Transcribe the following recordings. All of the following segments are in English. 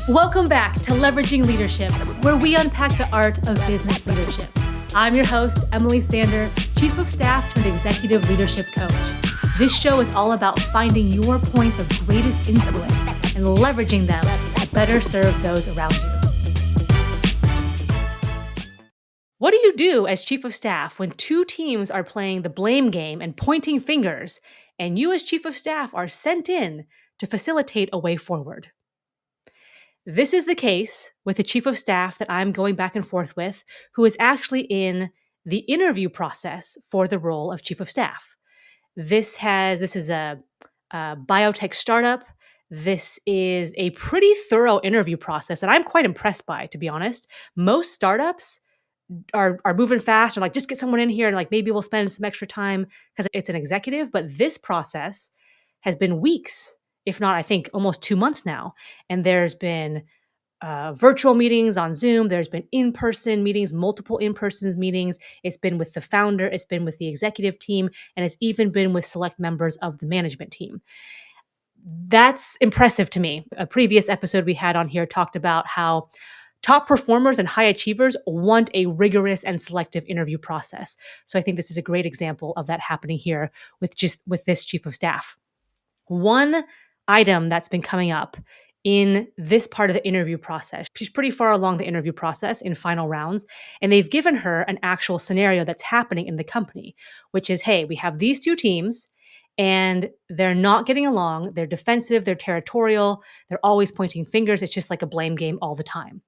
Welcome back to Leveraging Leadership, where we unpack the art of business leadership. I'm your host, Emily Sander, Chief of Staff turned Executive Leadership Coach. This show is all about finding your points of greatest influence and leveraging them to better serve those around you. What do you do as Chief of Staff when two teams are playing the blame game and pointing fingers, and you as Chief of Staff are sent in to facilitate a way forward? This is the case with the chief of staff that I'm going back and forth with, who is actually in the interview process for the role of chief of staff. This is a biotech startup. This is a pretty thorough interview process that I'm quite impressed by, to be honest. Most startups are moving fast or like, just get someone in here and like maybe we'll spend some extra time because it's an executive. But this process has been weeks, if not, I think almost 2 months now. And there's been virtual meetings on Zoom. There's been in-person meetings, multiple in-person meetings. It's been with the founder. It's been with the executive team. And it's even been with select members of the management team. That's impressive to me. A previous episode we had on here talked about how top performers and high achievers want a rigorous and selective interview process. So I think this is a great example of that happening here with this chief of staff. One item that's been coming up in this part of the interview process, she's pretty far along the interview process in final rounds, and they've given her an actual scenario that's happening in the company, which is, hey, we have these two teams and they're not getting along. They're defensive, they're territorial, they're always pointing fingers. It's just like a blame game all the time.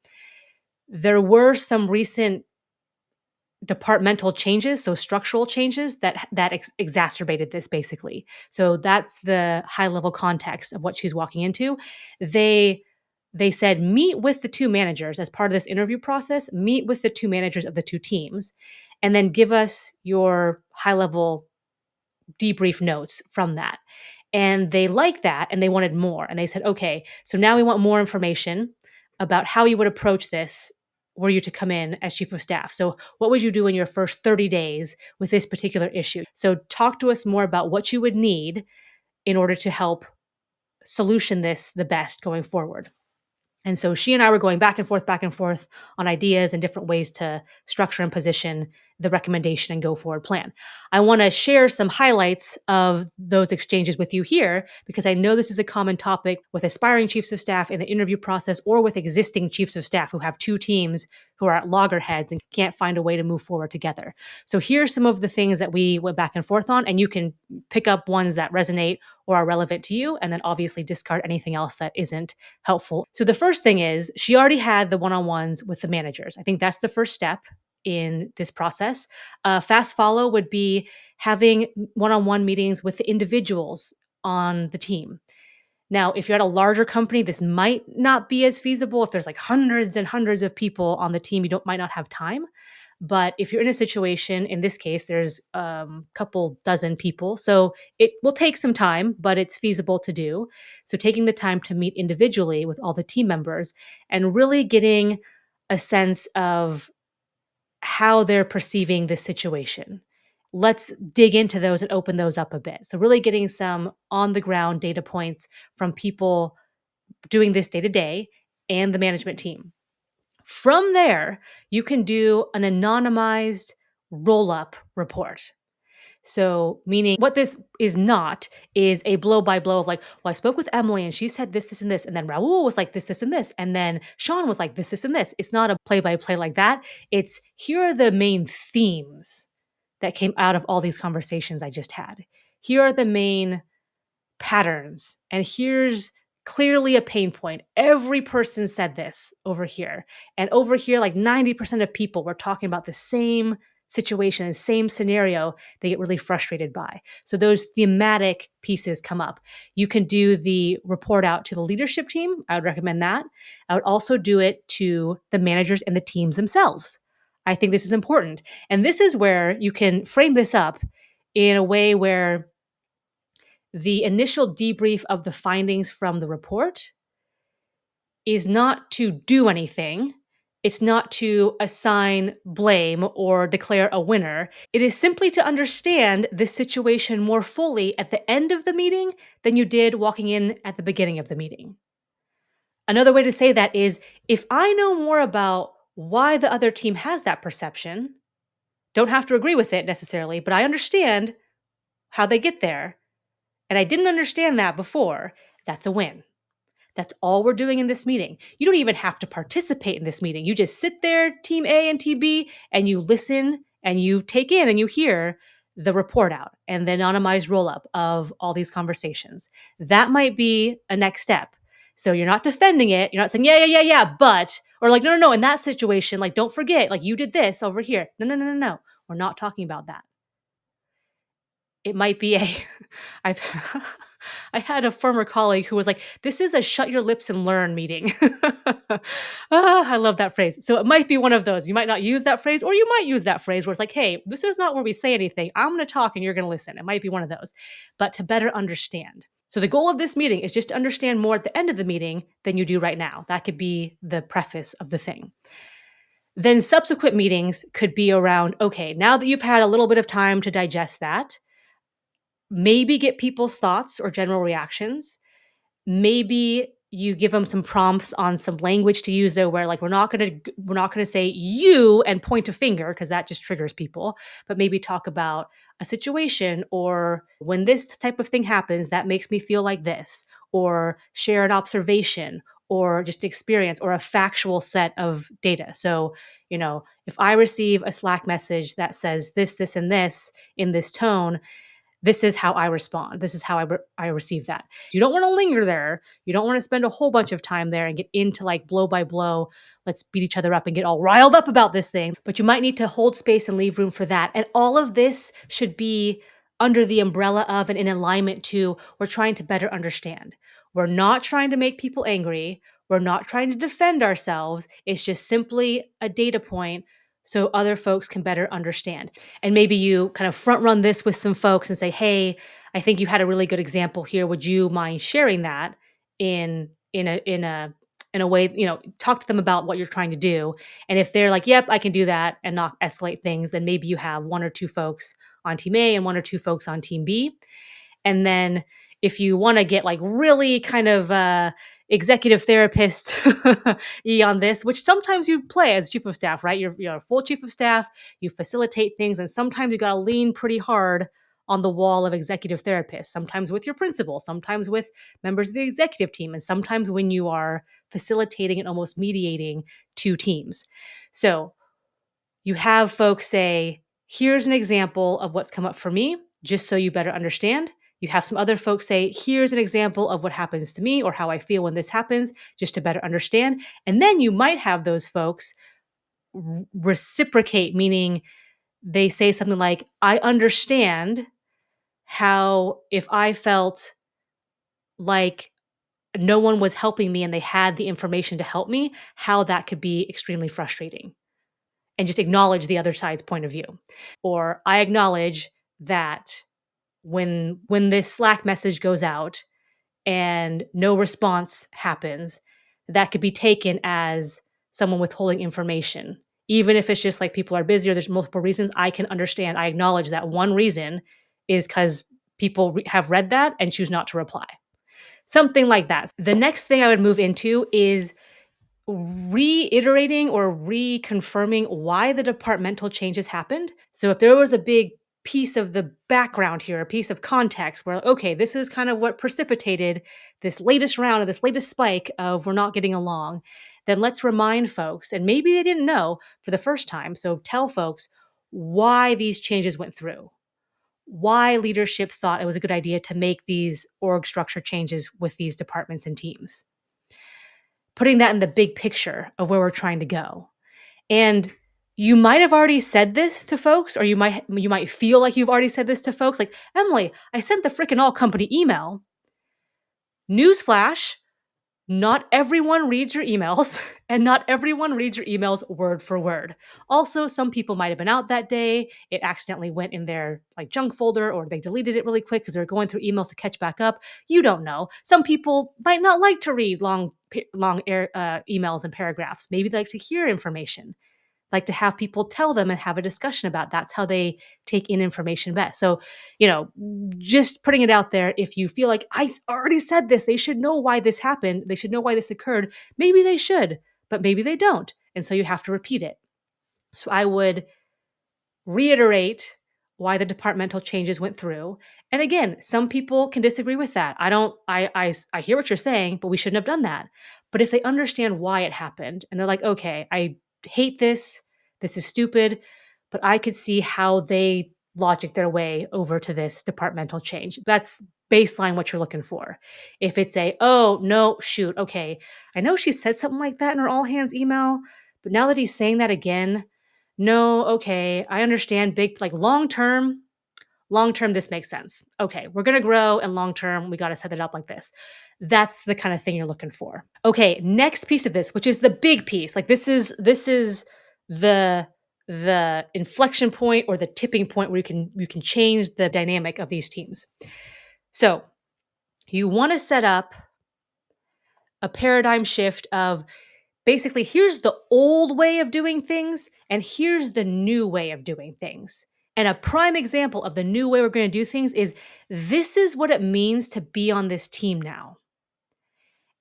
There were some recent departmental changes, so structural changes that exacerbated this basically. So that's the high level context of what she's walking into. They said, meet with the two managers as part of this interview process, meet with the two managers of the two teams, and then give us your high level debrief notes from that. And they liked that and they wanted more. And they said, okay, so now we want more information about how you would approach this were you to come in as chief of staff. So what would you do in your first 30 days with this particular issue? So talk to us more about what you would need in order to help solution this the best going forward. And so she and I were going back and forth on ideas and different ways to structure and position the recommendation and go forward plan. I want to share some highlights of those exchanges with you here because I know this is a common topic with aspiring chiefs of staff in the interview process or with existing chiefs of staff who have two teams who are at loggerheads and can't find a way to move forward together. So here's some of the things that we went back and forth on, and you can pick up ones that resonate or are relevant to you, and then obviously discard anything else that isn't helpful. So the first thing is she already had the one-on-ones with the managers. I think that's the first step in this process. Fast follow would be having one-on-one meetings with the individuals on the team. Now, if you're at a larger company, this might not be as feasible. If there's like hundreds and hundreds of people on the team, might not have time. But if you're in a situation, in this case, there's a couple dozen people. So it will take some time, but it's feasible to do. So taking the time to meet individually with all the team members and really getting a sense of how they're perceiving this situation. Let's dig into those and open those up a bit. So really getting some on the ground data points from people doing this day to day and the management team. From there, you can do an anonymized roll-up report. So meaning what this is not is a blow by blow of like, well, I spoke with Emily and she said this, this, and this. And then Raul was like this, and this. And then Sean was like this, and this. It's not a play by play like that. It's here are the main themes that came out of all these conversations I just had. Here are the main patterns. And here's clearly a pain point. Every person said this over here. And over here, like 90% of people were talking about the same situation, the same scenario they get really frustrated by. So those thematic pieces come up. You can do the report out to the leadership team. I would recommend that. I would also do it to the managers and the teams themselves. I think this is important. And this is where you can frame this up in a way where the initial debrief of the findings from the report is not to do anything. It's not to assign blame or declare a winner. It is simply to understand this situation more fully at the end of the meeting than you did walking in at the beginning of the meeting. Another way to say that is if I know more about why the other team has that perception, don't have to agree with it necessarily, but I understand how they get there, and I didn't understand that before, that's a win. That's all we're doing in this meeting. You don't even have to participate in this meeting. You just sit there, team A and team B, and you listen and you take in and you hear the report out and the anonymized roll up of all these conversations. That might be a next step. So you're not defending it. You're not saying, yeah, but, or like, no, in that situation, like, don't forget, like, you did this over here. No. We're not talking about that. It might be a I've I had a former colleague who was like, "This is a shut your lips and learn meeting." I love that phrase. So it might be one of those. You might not use that phrase, or you might use that phrase where it's like, "Hey, this is not where we say anything. I'm gonna talk and you're gonna listen." It might be one of those, but to better understand. So the goal of this meeting is just to understand more at the end of the meeting than you do right now. That could be the preface of the thing. Then subsequent meetings could be around, okay, now that you've had a little bit of time to digest that, maybe get people's thoughts or general reactions. Maybe you give them some prompts on some language to use there where like we're not going to say you and point a finger because that just triggers people, but maybe talk about a situation or when this type of thing happens that makes me feel like this, or share an observation or just experience or a factual set of data. So, if I receive a Slack message that says this and this in this tone, this is how I respond. This is how I receive that. You don't want to linger there. You don't want to spend a whole bunch of time there and get into like blow by blow. Let's beat each other up and get all riled up about this thing. But you might need to hold space and leave room for that. And all of this should be under the umbrella of and in alignment to we're trying to better understand. We're not trying to make people angry. We're not trying to defend ourselves. It's just simply a data point so other folks can better understand. And maybe you kind of front run this with some folks and say, "Hey, I think you had a really good example here. Would you mind sharing that in a way, talk to them about what you're trying to do." And if they're like, "Yep, I can do that," and not escalate things, then maybe you have one or two folks on team A and one or two folks on team B. And then if you wanna get, like, really kind of, executive therapist y on this, which sometimes you play as chief of staff, right? You're a full chief of staff, you facilitate things, and sometimes you gotta lean pretty hard on the wall of executive therapists, sometimes with your principal, sometimes with members of the executive team, and sometimes when you are facilitating and almost mediating 2 teams. So you have folks say, "Here's an example of what's come up for me, just so you better understand." You have some other folks say, "Here's an example of what happens to me or how I feel when this happens, just to better understand." And then you might have those folks reciprocate, meaning they say something like, "I understand how if I felt like no one was helping me and they had the information to help me, how that could be extremely frustrating." And just acknowledge the other side's point of view. Or I acknowledge that when this Slack message goes out and no response happens, that could be taken as someone withholding information. Even if it's just like people are busy or there's multiple reasons, I can understand. I acknowledge that one reason is because people have read that and choose not to reply. Something like that. The next thing I would move into is reiterating or reconfirming why the departmental changes happened. So if there was a big piece of the background here, a piece of context where, okay, this is kind of what precipitated this latest round of this latest spike of we're not getting along, then let's remind folks, and maybe they didn't know for the first time. So tell folks why these changes went through, why leadership thought it was a good idea to make these org structure changes with these departments and teams, putting that in the big picture of where we're trying to go. And you might have already said this to folks, or you might feel like you've already said this to folks, like, "Emily, I sent the frickin' all company email." Newsflash, not everyone reads your emails, and not everyone reads your emails word for word. Also, some people might have been out that day. It accidentally went in their like junk folder, or they deleted it really quick because they're going through emails to catch back up. You don't know. Some people might not like to read long emails and paragraphs. Maybe they like to hear information. like to have people tell them and have a discussion about. That's how they take in information best. So, just putting it out there, if you feel like I already said this, they should know why this happened. They should know why this occurred. Maybe they should, but maybe they don't. And so you have to repeat it. So I would reiterate why the departmental changes went through. And again, some people can disagree with that. I hear what you're saying, but we shouldn't have done that. But if they understand why it happened and they're like, okay, I hate this. This is stupid, but I could see how they logic their way over to this departmental change. That's baseline what you're looking for. If it's oh, no, shoot, okay, I know she said something like that in her all hands email, but now that he's saying that again, no, okay, I understand big like long term this makes sense. Okay, we're going to grow and long term we got to set it up like this. That's the kind of thing you're looking for. Okay, next piece of this, which is the big piece. Like this is the inflection point or the tipping point where you can change the dynamic of these teams. So, you want to set up a paradigm shift of basically, here's the old way of doing things, and here's the new way of doing things. And a prime example of the new way we're going to do things is this is what it means to be on this team now.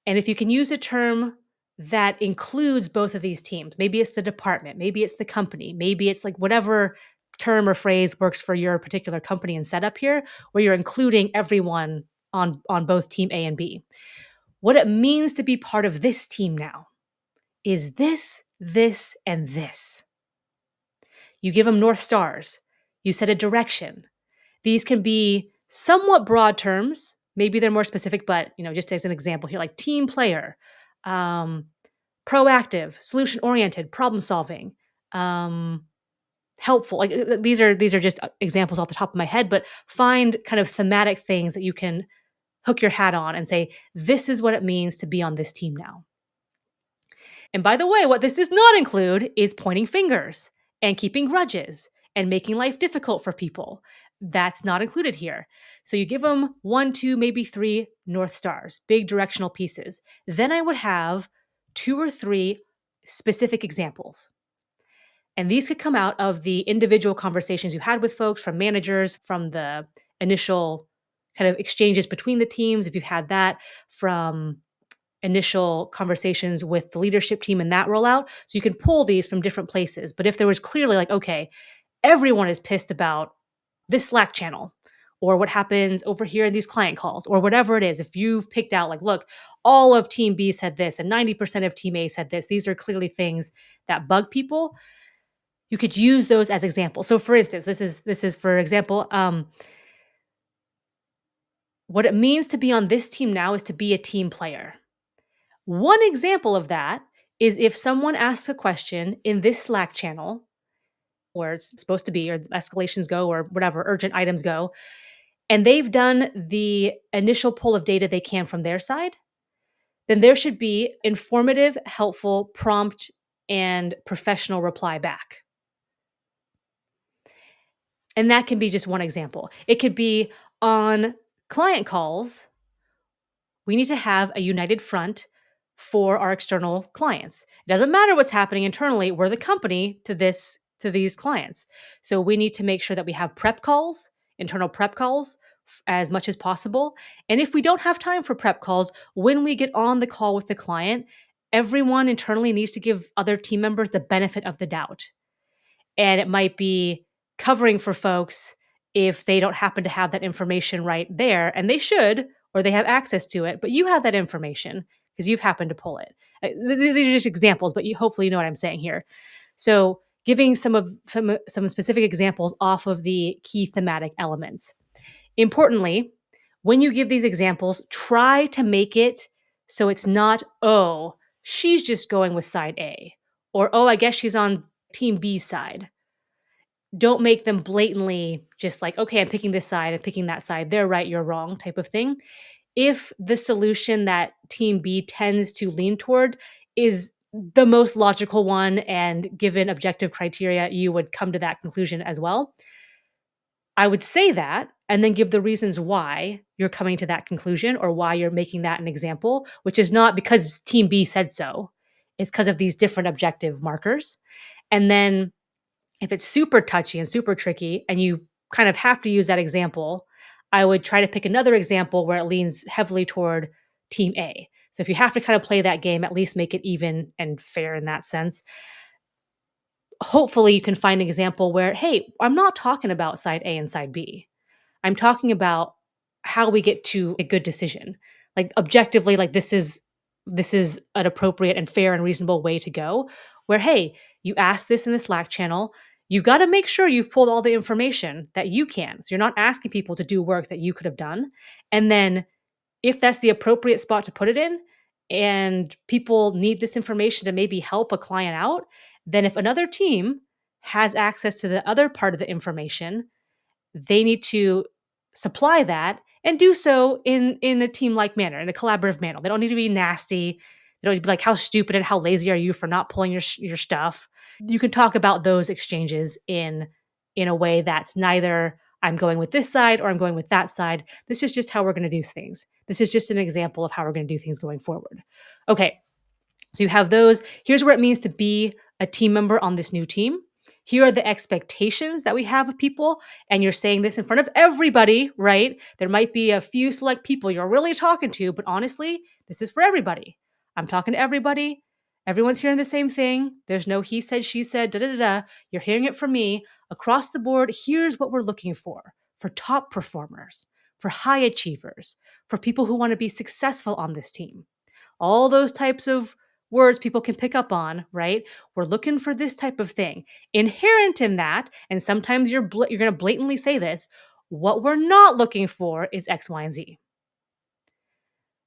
And if you can use a term that includes both of these teams, maybe it's the department, maybe it's the company, maybe it's like whatever term or phrase works for your particular company and setup here, where you're including everyone on both team A and B. What it means to be part of this team now is this, this, and this. You give them North Stars. You set a direction. These can be somewhat broad terms. Maybe they're more specific, but just as an example here, like team player, proactive, solution-oriented, problem solving, helpful. Like these are just examples off the top of my head, but find kind of thematic things that you can hook your hat on and say, this is what it means to be on this team now. And by the way, what this does not include is pointing fingers and keeping grudges and making life difficult for people. That's not included here. So you give them 1, 2, maybe 3 North Stars, big directional pieces. Then I would have 2 or 3 specific examples. And these could come out of the individual conversations you had with folks, from managers, from the initial kind of exchanges between the teams, if you've had that, from initial conversations with the leadership team in that rollout. So you can pull these from different places. But if there was clearly like, okay, everyone is pissed about this Slack channel or what happens over here in these client calls or whatever it is, if you've picked out like, look, all of team B said this and 90% of team A said this, these are clearly things that bug people. You could use those as examples. So for instance, this is for example, what it means to be on this team now is to be a team player. One example of that is if someone asks a question in this Slack channel where it's supposed to be, or escalations go, or whatever, urgent items go, and they've done the initial pull of data they can from their side, then there should be informative, helpful, prompt, and professional reply back. And that can be just one example. It could be on client calls, we need to have a united front for our external clients. It doesn't matter what's happening internally. We're the company to these clients. So we need to make sure that we have prep calls, internal prep calls as much as possible. And if we don't have time for prep calls, when we get on the call with the client, everyone internally needs to give other team members the benefit of the doubt. And it might be covering for folks if they don't happen to have that information right there, and they should, or they have access to it, but you have that information because you've happened to pull it. These are just examples, but hopefully you know what I'm saying here. So giving some specific examples off of the key thematic elements. Importantly, when you give these examples, try to make it so it's not, oh, she's just going with side A, or oh, I guess she's on team B side. Don't make them blatantly just like, okay, I'm picking this side, I'm picking that side, they're right, you're wrong type of thing. If the solution that team B tends to lean toward is the most logical one, and given objective criteria, you would come to that conclusion as well, I would say that and then give the reasons why you're coming to that conclusion or why you're making that an example, which is not because team B said so. It's because of these different objective markers. And then if it's super touchy and super tricky and you kind of have to use that example, I would try to pick another example where it leans heavily toward team A. So if you have to kind of play that game, at least make it even and fair in that sense. Hopefully, you can find an example where, hey, I'm not talking about side A and side B. I'm talking about how we get to a good decision. Like objectively, like this is an appropriate and fair and reasonable way to go. Where hey, you asked this in the Slack channel. You've got to make sure you've pulled all the information that you can. So you're not asking people to do work that you could have done. And then if that's the appropriate spot to put it in and people need this information to maybe help a client out, then if another team has access to the other part of the information, they need to supply that and do so in a team-like manner, in a collaborative manner. They don't need to be nasty. They don't need to be like, "How stupid and how lazy are you for not pulling your stuff?" You can talk about those exchanges in a way that's neither, "I'm going with this side," or, "I'm going with that side." This is just how we're gonna do things. This is just an example of how we're gonna do things going forward. Okay, so you have those. Here's what it means to be a team member on this new team. Here are the expectations that we have of people. And you're saying this in front of everybody, right? There might be a few select people you're really talking to, but honestly, this is for everybody. I'm talking to everybody. Everyone's hearing the same thing. There's no he said, she said, da da da da. You're hearing it from me. Across the board, here's what we're looking for top performers, for high achievers, for people who want to be successful on this team, all those types of words people can pick up on, right? We're looking for this type of thing. Inherent in that, and sometimes you're going to blatantly say this, what we're not looking for is X, Y, and Z.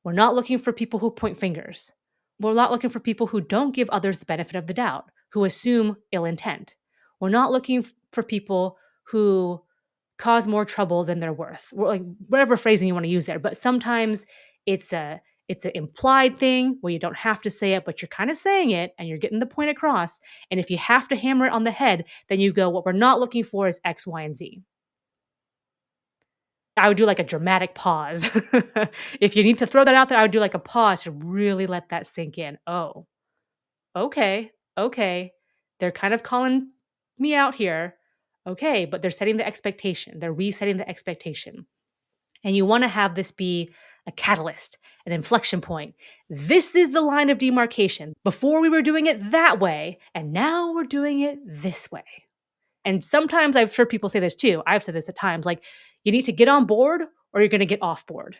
We're not looking for people who point fingers. We're not looking for people who don't give others the benefit of the doubt, who assume ill intent. We're not looking for people who cause more trouble than they're worth. Or like whatever phrasing you want to use there. But sometimes it's a it's an implied thing where you don't have to say it, but you're kind of saying it and you're getting the point across. And if you have to hammer it on the head, then you go, what we're not looking for is X, Y, and Z. I would do like a dramatic pause. If you need to throw that out there, I would do like a pause to really let that sink in. Oh, okay, okay. They're kind of calling me out here. Okay, but they're setting the expectation. They're resetting the expectation. And you want to have this be a catalyst, an inflection point. This is the line of demarcation. Before we were doing it that way, and now we're doing it this way. And sometimes I've heard people say this too. I've said this at times like, you need to get on board or you're going to get off board.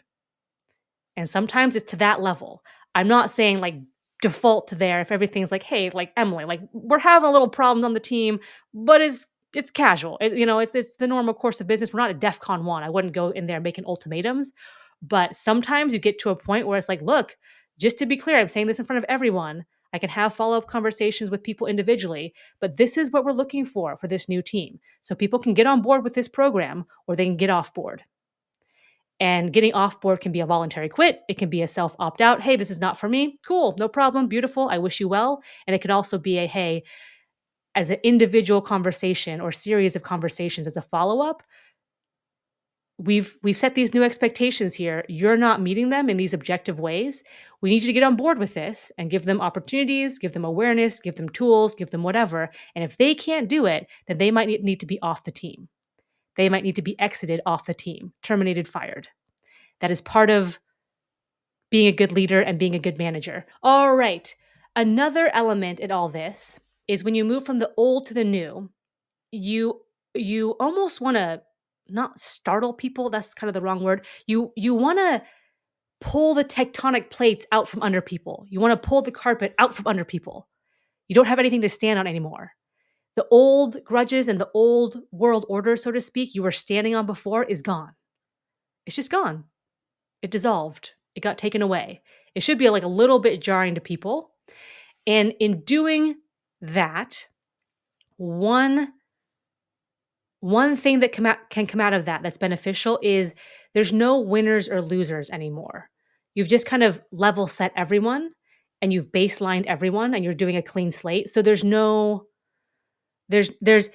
And sometimes it's to that level. I'm not saying like default to there if everything's like, hey, like Emily, like we're having a little problem on the team, but it's casual. It's the normal course of business. We're not at DEFCON 1. I wouldn't go in there making ultimatums. But sometimes you get to a point where it's like, look, just to be clear, I'm saying this in front of everyone. I can have follow-up conversations with people individually, but this is what we're looking for this new team. So people can get on board with this program or they can get off board. And getting off board can be a voluntary quit. It can be a self opt out. Hey, this is not for me. Cool. No problem. Beautiful. I wish you well. And it can also be a, hey, as an individual conversation or series of conversations as a follow up, we've set these new expectations here. You're not meeting them in these objective ways. We need you to get on board with this and give them opportunities, give them awareness, give them tools, give them whatever. And if they can't do it, then they might need to be off the team. They might need to be exited off the team, terminated, fired. That is part of being a good leader and being a good manager. All right. Another element in all this is when you move from the old to the new, you you almost want to not startle people, that's kind of the wrong word. You want to pull the tectonic plates out from under people. You want to pull the carpet out from under people. You don't have anything to stand on anymore. The old grudges and the old world order, so to speak, you were standing on before is gone. It's just gone. It dissolved. It got taken away. It should be like a little bit jarring to people. And in doing that, one thing that can come out of that that's beneficial is there's no winners or losers anymore. You've just kind of level set everyone and you've baselined everyone and you're doing a clean slate. So there's no there's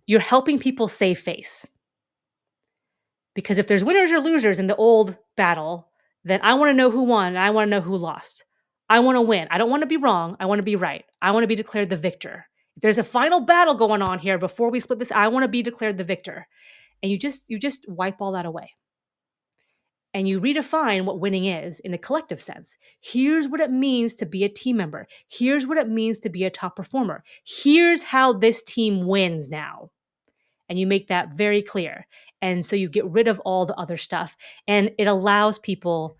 you're helping people save face. Because if there's winners or losers in the old battle, then I want to know who won and I want to know who lost. I want to win. I don't want to be wrong. I want to be right. I want to be declared the victor. If there's a final battle going on here before we split this, I want to be declared the victor. And you just wipe all that away. And you redefine what winning is in a collective sense. Here's what it means to be a team member. Here's what it means to be a top performer. Here's how this team wins now. And you make that very clear. And so you get rid of all the other stuff. And it allows people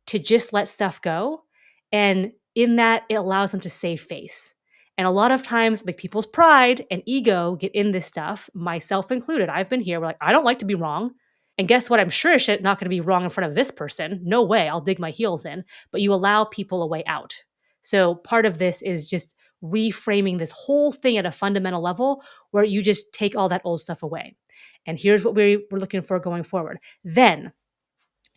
to just let stuff go. And in that, it allows them to save face. And a lot of times, like people's pride and ego get in this stuff, myself included. I've been here. We're like, I don't like to be wrong. And guess what? I'm sure as shit not going to be wrong in front of this person. No way. I'll dig my heels in. But you allow people a way out. So part of this is just reframing this whole thing at a fundamental level where you just take all that old stuff away. And here's what we're looking for going forward. Then,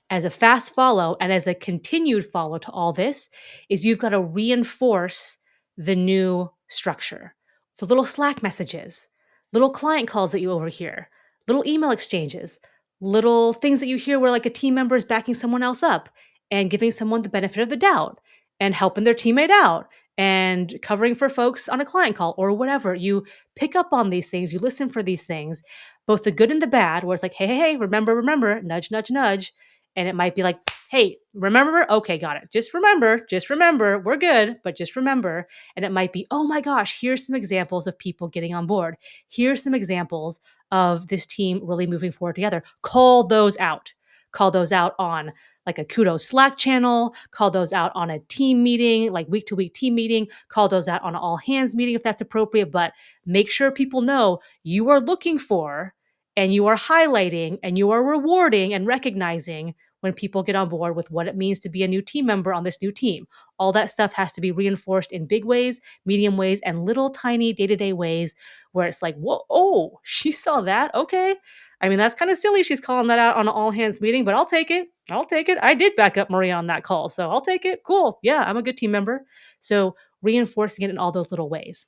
as a fast follow and as a continued follow to all this, is you've got to reinforce the new structure. So little Slack messages, little client calls that you overhear, little email exchanges, little things that you hear where like a team member is backing someone else up and giving someone the benefit of the doubt and helping their teammate out and covering for folks on a client call or whatever. You pick up on these things, you listen for these things, both the good and the bad, where it's like, hey, hey, hey, remember, nudge, nudge, nudge. And it might be like, hey, remember? Okay, got it. Just remember, we're good, but just remember. And it might be, oh my gosh, here's some examples of people getting on board. Here's some examples of this team really moving forward together. Call those out. Call those out on like a kudos Slack channel, call those out on a team meeting, like week to week team meeting, call those out on an all hands meeting if that's appropriate, but make sure people know you are looking for and you are highlighting and you are rewarding and recognizing when people get on board with what it means to be a new team member on this new team. All that stuff has to be reinforced in big ways, medium ways, and little tiny day-to-day ways where it's like, whoa, oh, she saw that. Okay. I mean, that's kind of silly. She's calling that out on an all hands meeting, but I'll take it. I'll take it. I did back up Maria on that call. So I'll take it. Cool. Yeah, I'm a good team member. So reinforcing it in all those little ways.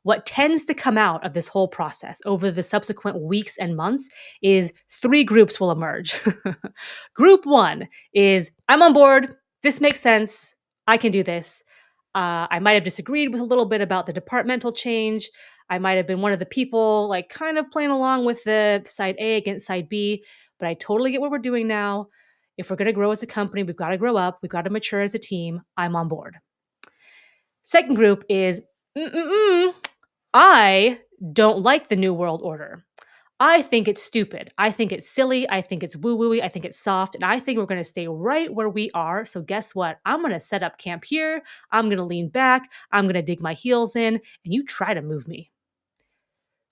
What tends to come out of this whole process over the subsequent weeks and months is three groups will emerge. Group one is I'm on board. This makes sense. I can do this. I might have disagreed with a little bit about the departmental change. I might have been one of the people like kind of playing along with the side A against side B, but I totally get what we're doing now. If we're going to grow as a company, we've got to grow up. We've got to mature as a team. I'm on board. Second group is I don't like the New World Order. I think it's stupid. I think it's silly. I think it's woo-wooey. I think it's soft. And I think we're going to stay right where we are. So guess what? I'm going to set up camp here. I'm going to lean back. I'm going to dig my heels in. And you try to move me.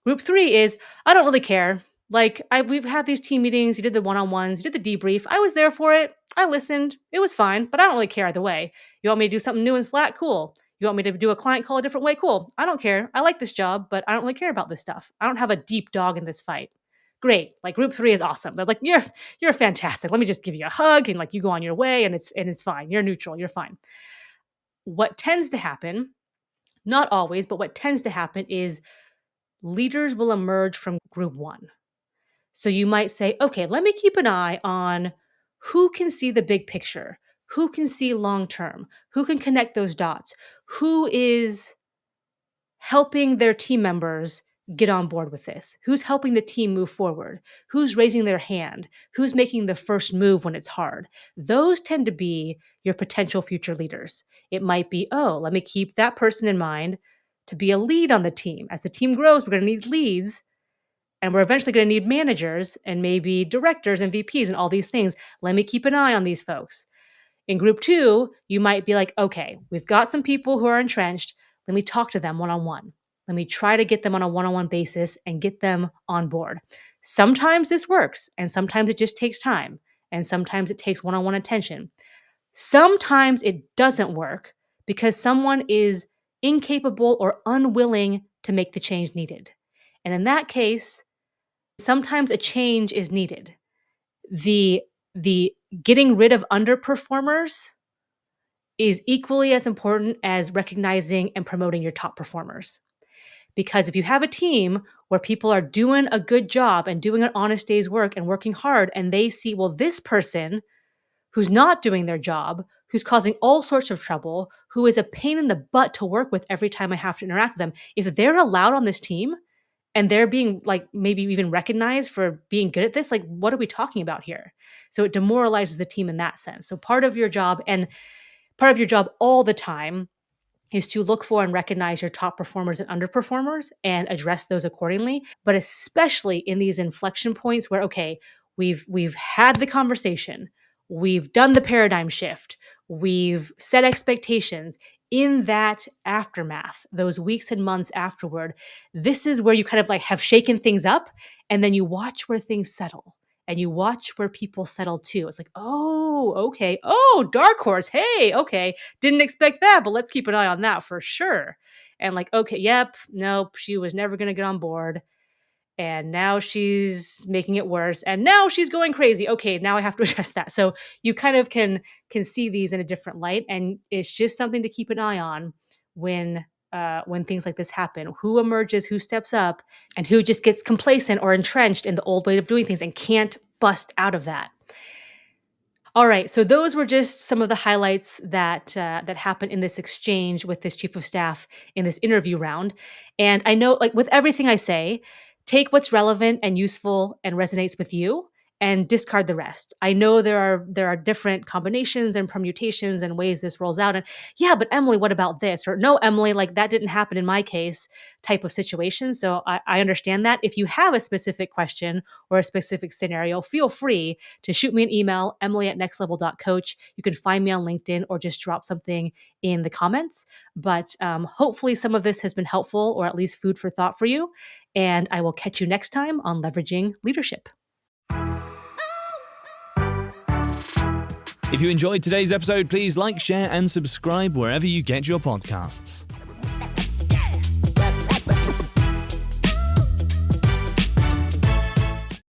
Group three is I don't really care. Like we've had these team meetings. You did the one-on-ones. You did the debrief. I was there for it. I listened. It was fine, but I don't really care either way. You want me to do something new in Slack? Cool. You want me to do a client call a different way? Cool. I don't care. I like this job, but I don't really care about this stuff. I don't have a deep dog in this fight. Great. Like group three is awesome. They're like, you're fantastic. Let me just give you a hug and like you go on your way and it's fine. You're neutral. You're fine. What tends to happen, not always, but what tends to happen is leaders will emerge from group one. So you might say, okay, let me keep an eye on who can see the big picture, who can see long term, who can connect those dots, who is helping their team members get on board with this, who's helping the team move forward, who's raising their hand, who's making the first move when it's hard. Those tend to be your potential future leaders. It might be, oh, let me keep that person in mind to be a lead on the team. As the team grows, we're going to need leads. And we're eventually going to need managers and maybe directors and VPs and all these things. Let me keep an eye on these folks. In group two, you might be like, okay, we've got some people who are entrenched. Let me talk to them one-on-one. Let me try to get them on a one-on-one basis and get them on board. Sometimes this works, and sometimes it just takes time, and sometimes it takes one-on-one attention. Sometimes it doesn't work because someone is incapable or unwilling to make the change needed. And in that case, sometimes a change is needed. The getting rid of underperformers is equally as important as recognizing and promoting your top performers. Because if you have a team where people are doing a good job and doing an honest day's work and working hard, and they see, well, this person who's not doing their job, who's causing all sorts of trouble, who is a pain in the butt to work with every time I have to interact with them, if they're allowed on this team and they're being like maybe even recognized for being good at this, like what are we talking about here? So it demoralizes the team in that sense. So part of your job all the time is to look for and recognize your top performers and underperformers and address those accordingly, but especially in these inflection points where okay, we've had the conversation, we've done the paradigm shift, we've set expectations. In that aftermath, those weeks and months afterward, this is where you kind of like have shaken things up and then you watch where things settle and you watch where people settle too. It's like, oh, okay. Oh, dark horse. Hey, okay, didn't expect that, but let's keep an eye on that for sure. And like, okay, yep, nope, she was never going to get on board. And now she's making it worse. And now she's going crazy. Okay, now I have to address that. So you kind of can see these in a different light. And it's just something to keep an eye on when things like this happen. Who emerges, who steps up, and who just gets complacent or entrenched in the old way of doing things and can't bust out of that. All right, so those were just some of the highlights that happened in this exchange with this chief of staff in this interview round. And I know, like with everything I say, take what's relevant and useful and resonates with you, and discard the rest. I know there are different combinations and permutations and ways this rolls out. And yeah, but Emily, what about this? Or no, Emily, like that didn't happen in my case. Type of situation. So I understand that. If you have a specific question or a specific scenario, feel free to shoot me an email, emily@nextlevel.coach. You can find me on LinkedIn or just drop something in the comments. But hopefully, some of this has been helpful or at least food for thought for you. And I will catch you next time on Leveraging Leadership. If you enjoyed today's episode, please like, share, and subscribe wherever you get your podcasts.